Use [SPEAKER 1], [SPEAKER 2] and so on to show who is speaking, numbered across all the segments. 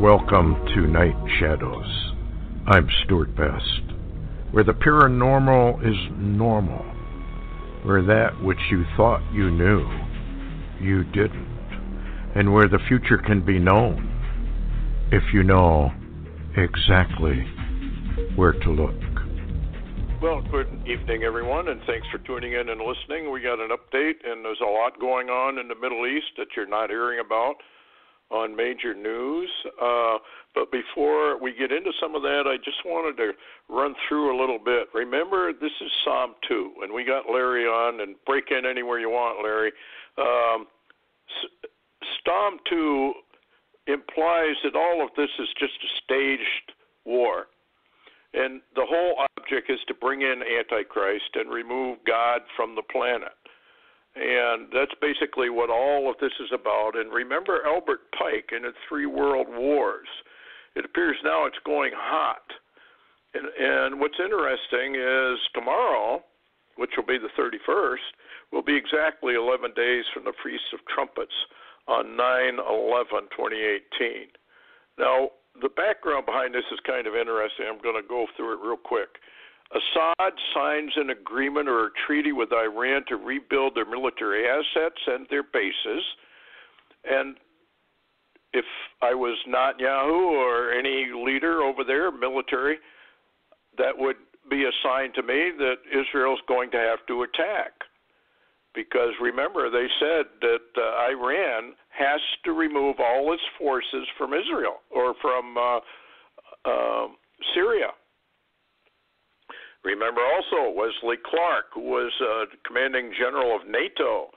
[SPEAKER 1] Welcome to Night Shadows. I'm Stewart Best, where the paranormal is normal, where that which you thought you knew, you didn't, and where the future can be known if you know exactly where to look.
[SPEAKER 2] Well, good evening, everyone, and thanks for tuning in and listening. We got an update, and there's a lot going on in the Middle East that you're not hearing about on major news. But before we get into some of that, I just wanted to run through a little bit. Remember, this is Psalm 2, and we got Larry on, and break in anywhere you want, Larry. Psalm 2 implies that all of this is just a staged war. And the whole object is to bring in Antichrist and remove God from the planet. And that's basically what all of this is about. And remember Albert Pike and the 3 World Wars. It appears now it's going hot. And what's interesting is tomorrow, which will be the 31st, will be exactly 11 days from the Feast of Trumpets on 9/11/2018. Now, the background behind this is kind of interesting. I'm going to go through it real quick. Assad signs an agreement or a treaty with Iran to rebuild their military assets and their bases. And if I was Netanyahu or any leader over there, military, that would be a sign to me that Israel's going to have to attack. Because remember, they said that Iran has to remove all its forces from Israel or from Syria. Remember also Wesley Clark, who was commanding general of NATO,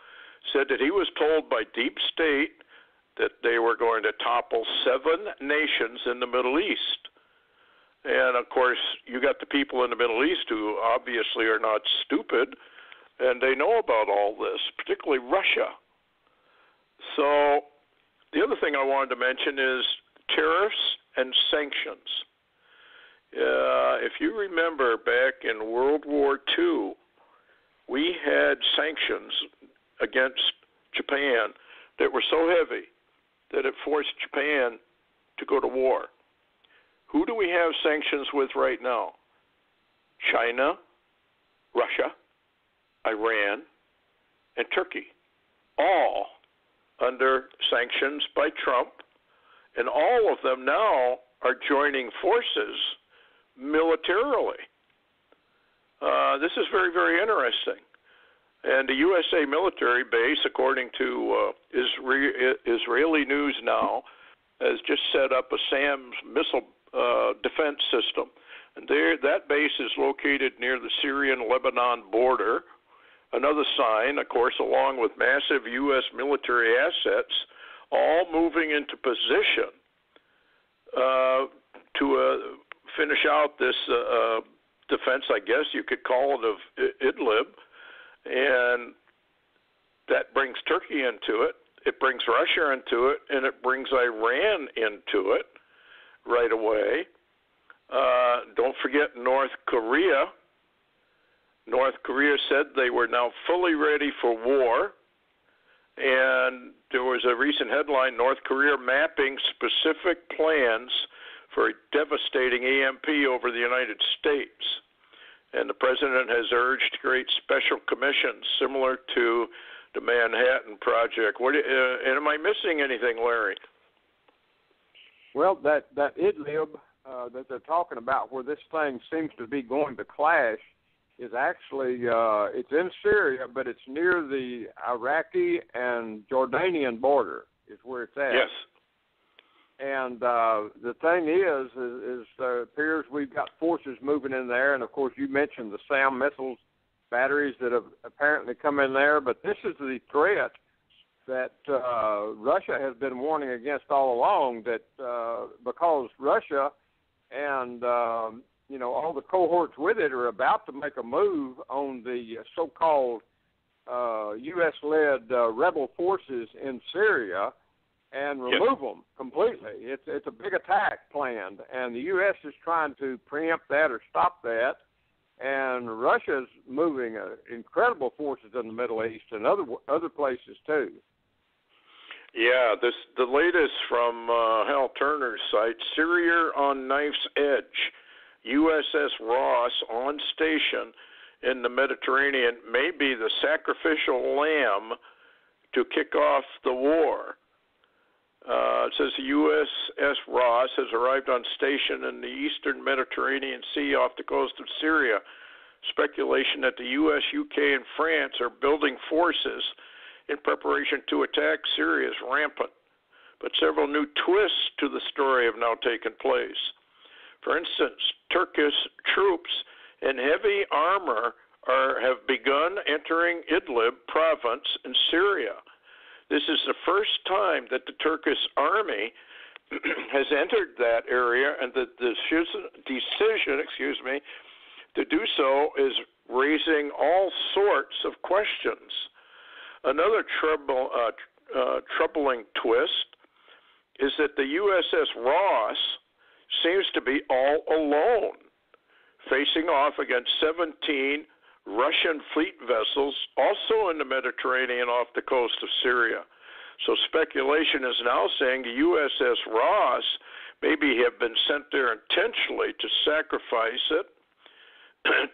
[SPEAKER 2] said that he was told by Deep State that they were going to topple 7 nations in the Middle East. And, of course, you got the people in the Middle East who obviously are not stupid, and they know about all this, particularly Russia. So the other thing I wanted to mention is tariffs and sanctions. If you remember back in World War II, we had sanctions against Japan that were so heavy that it forced Japan to go to war. Who do we have sanctions with right now? China, Russia, Iran, and Turkey, all under sanctions by Trump, and all of them now are joining forces militarily. This is very, very interesting. And the USA military base, according to Israeli News Now, has just set up a SAMS missile defense system. And that base is located near the Syrian-Lebanon border. Another sign, of course, along with massive U.S. military assets, all moving into position to finish out this defense, I guess you could call it, of Idlib. And that brings Turkey into it. It brings Russia into it, and it brings Iran into it right away. Don't forget North Korea. North Korea said they were now fully ready for war. And there was a recent headline, North Korea mapping specific plans for a devastating EMP over the United States. And the president has urged to create special commissions similar to the Manhattan Project. And am I missing anything, Larry?
[SPEAKER 3] Well, that Idlib that they're talking about, where this thing seems to be going to clash, is actually it's in Syria, but it's near the Iraqi and Jordanian border is where it's at.
[SPEAKER 2] Yes.
[SPEAKER 3] And the thing is appears we've got forces moving in there, and of course you mentioned the SAM missiles batteries that have apparently come in there, but this is the threat that Russia has been warning against all along, that because Russia and all the cohorts with it are about to make a move on the so-called U.S.-led rebel forces in Syria and remove them completely. It's a big attack planned, and the U.S. is trying to preempt that or stop that, and Russia's moving incredible forces in the Middle East and other places too.
[SPEAKER 2] Yeah, the latest from Hal Turner's site, Syria on knife's edge. USS Ross on station in the Mediterranean may be the sacrificial lamb to kick off the war. It says the USS Ross has arrived on station in the eastern Mediterranean Sea off the coast of Syria. Speculation that the U.S., UK, and France are building forces in preparation to attack Syria is rampant, but several new twists to the story have now taken place. For instance, Turkish troops in heavy armor have begun entering Idlib province in Syria. This is the first time that the Turkish army has entered that area, and the decision, to do so is raising all sorts of questions. Another troubling twist is that the USS Ross seems to be all alone, facing off against 17 Russian fleet vessels also in the Mediterranean off the coast of Syria. So speculation is now saying the USS Ross maybe have been sent there intentionally to sacrifice it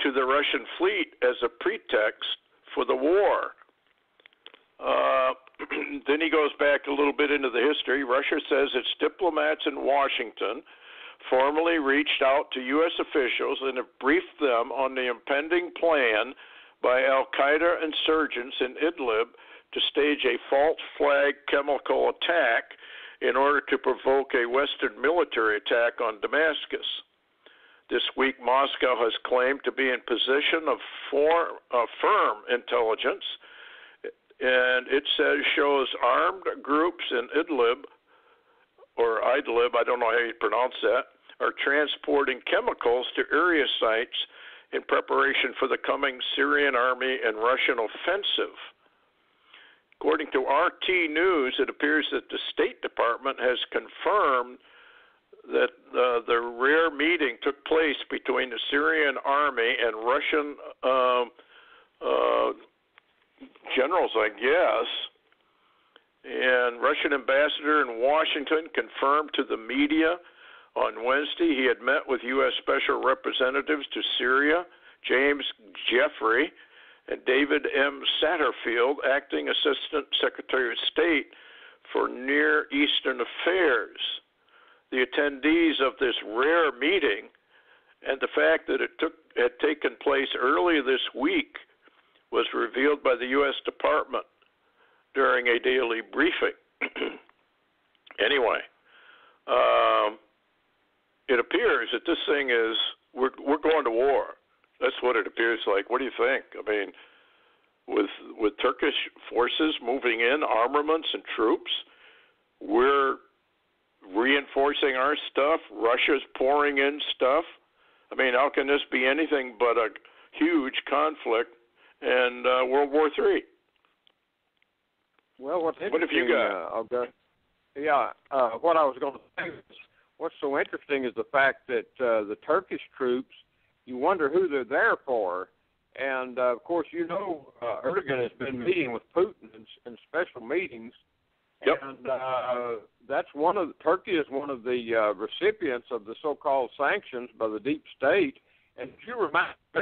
[SPEAKER 2] to the Russian fleet as a pretext for the war. Then he goes back a little bit into the history. Russia says its diplomats in Washington formally reached out to U.S. officials and have briefed them on the impending plan by al-Qaeda insurgents in Idlib to stage a false flag chemical attack in order to provoke a Western military attack on Damascus. This week, Moscow has claimed to be in possession of firm intelligence, and it shows armed groups in Idlib, or Idlib, I don't know how you pronounce that, are transporting chemicals to area sites in preparation for the coming Syrian army and Russian offensive. According to RT News, it appears that the State Department has confirmed that the rare meeting took place between the Syrian army and Russian generals, I guess. And Russian ambassador in Washington confirmed to the media on Wednesday he had met with U.S. Special Representatives to Syria, James Jeffrey, and David M. Satterfield, Acting Assistant Secretary of State for Near Eastern Affairs. The attendees of this rare meeting and the fact that it had taken place earlier this week was revealed by the U.S. Department during a daily briefing. Anyway, it appears that this thing is, we're going to war. That's what it appears like. What do you think? I mean, with Turkish forces moving in, armaments and troops, we're reinforcing our stuff. Russia's pouring in stuff. I mean, how can this be anything but a huge conflict and World War III?
[SPEAKER 3] Well, what
[SPEAKER 2] have you got?
[SPEAKER 3] What I was going to say is, what's so interesting is the fact that the Turkish troops, you wonder who they're there for. And, of course, Erdogan has been meeting with Putin in special meetings.
[SPEAKER 2] Yep.
[SPEAKER 3] And Turkey is one of the recipients of the so-called sanctions by the deep state. And if you remind me...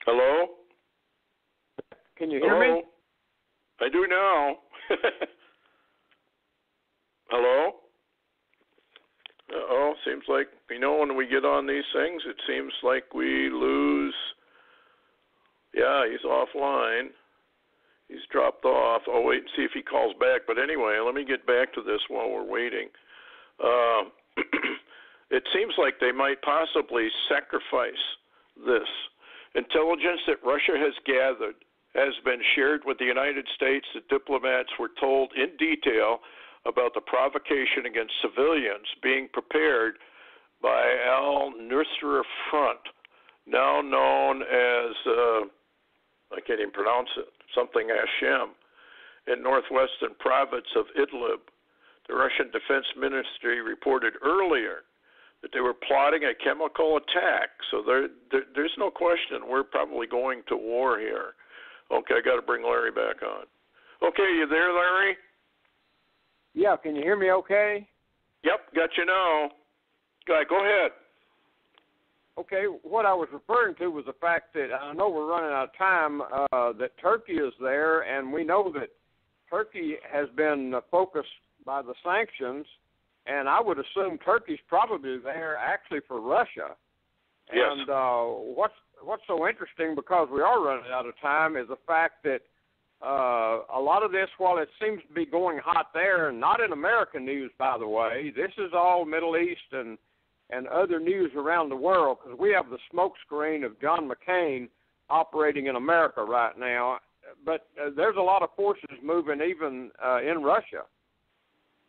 [SPEAKER 2] Hello?
[SPEAKER 3] Can you hear me?
[SPEAKER 2] I do now. Hello? Seems like, when we get on these things, it seems like we lose. Yeah, he's offline. He's dropped off. I'll wait and see if he calls back. But anyway, let me get back to this while we're waiting. It seems like they might possibly sacrifice this. Intelligence that Russia has gathered has been shared with the United States. The diplomats were told in detail about the provocation against civilians being prepared by al-Nusra Front, now known as, I can't even pronounce it, something Hashem, in northwestern province of Idlib. The Russian Defense Ministry reported earlier that they were plotting a chemical attack. So there's no question we're probably going to war here. Okay, I got to bring Larry back on. Okay, you there, Larry?
[SPEAKER 3] Yeah, can you hear me okay?
[SPEAKER 2] Yep, got you now. Go ahead.
[SPEAKER 3] Okay, what I was referring to was the fact that I know we're running out of time, that Turkey is there, and we know that Turkey has been focused by the sanctions, and I would assume Turkey's probably there actually for Russia.
[SPEAKER 2] Yes.
[SPEAKER 3] And what's so interesting, because we are running out of time, is the fact that a lot of this, while it seems to be going hot there, not in American news, by the way, this is all Middle East and other news around the world, because we have the smokescreen of John McCain operating in America right now. But there's a lot of forces moving even in Russia.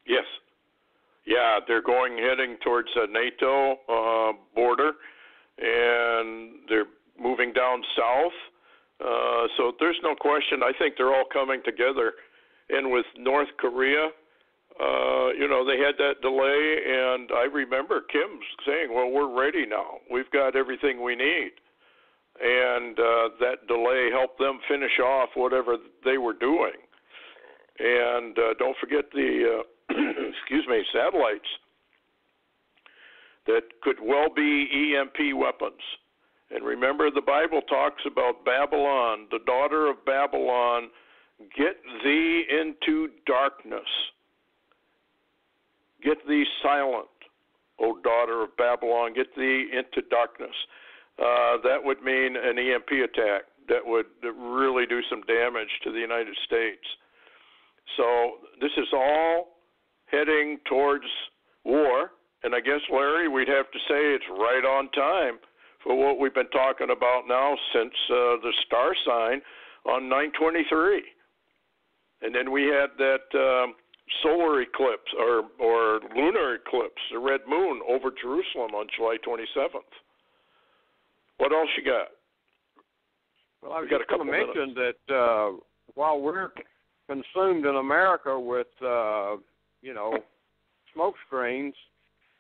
[SPEAKER 2] Yes. Yeah, they're heading towards a NATO border, and they're moving down south. So there's no question. I think they're all coming together. And with North Korea, they had that delay, and I remember Kim saying, well, we're ready now. We've got everything we need. And that delay helped them finish off whatever they were doing. And don't forget the, satellites that could well be EMP weapons. And remember, the Bible talks about Babylon, the daughter of Babylon, get thee into darkness. Get thee silent, O daughter of Babylon, get thee into darkness. That would mean an EMP attack that would really do some damage to the United States. So this is all heading towards war, and I guess, Larry, we'd have to say it's right on time for what we've been talking about now since the star sign on 9/23. And then we had that solar eclipse or lunar eclipse, the red moon over Jerusalem on July 27th. What else you got?
[SPEAKER 3] Well, I was just going to mention that while we're consumed in America with, smoke screens,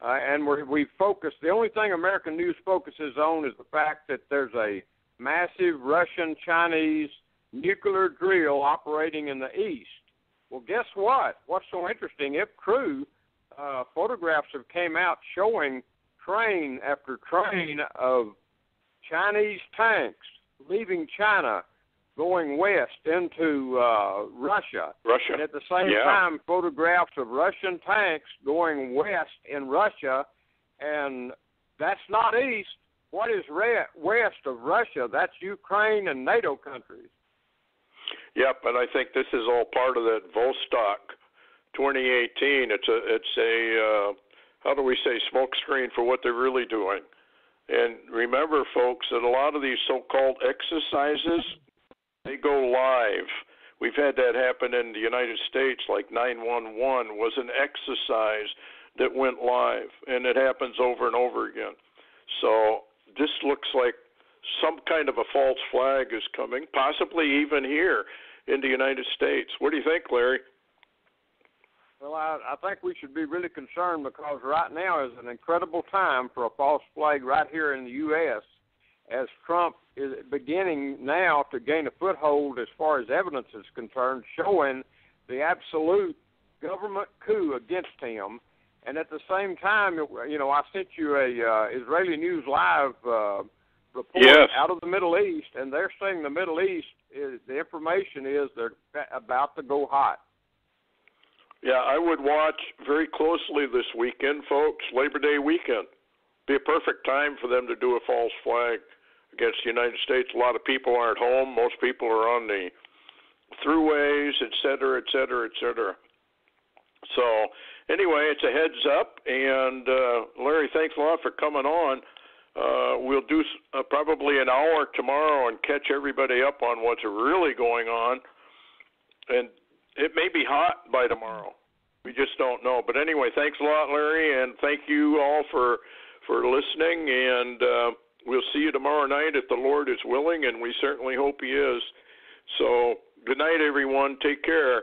[SPEAKER 3] and we focus, the only thing American news focuses on is the fact that there's a massive Russian-Chinese nuclear drill operating in the east. Well, guess what? What's so interesting, IPCRU photographs have came out showing train after train of Chinese tanks leaving China, going west into Russia. And at the same time, photographs of Russian tanks going west in Russia, and that's not east. What is west of Russia? That's Ukraine and NATO countries.
[SPEAKER 2] Yep, and I think this is all part of that Vostok 2018. It's a how do we say, smokescreen for what they're really doing. And remember, folks, that a lot of these so-called exercises, they go live. We've had that happen in the United States, like 9/11 was an exercise that went live, and it happens over and over again. So this looks like some kind of a false flag is coming, possibly even here in the United States. What do you think, Larry?
[SPEAKER 3] Well, I think we should be really concerned, because right now is an incredible time for a false flag right here in the U.S., as Trump is beginning now to gain a foothold as far as evidence is concerned, showing the absolute government coup against him. And at the same time, I sent you a Israeli News Live report out of the Middle East, and they're saying the Middle East, the information is they're about to go hot.
[SPEAKER 2] Yeah, I would watch very closely this weekend, folks. Labor Day weekend. Be a perfect time for them to do a false flag against the United States. A lot of people aren't home. Most people are on the throughways, et cetera, et cetera, et cetera. So anyway, it's a heads up. And Larry, thanks a lot for coming on. We'll do probably an hour tomorrow and catch everybody up on what's really going on. And it may be hot by tomorrow. We just don't know. But anyway, thanks a lot, Larry, and thank you all for listening. And we'll see you tomorrow night if the Lord is willing, and we certainly hope He is. So good night, everyone. Take care.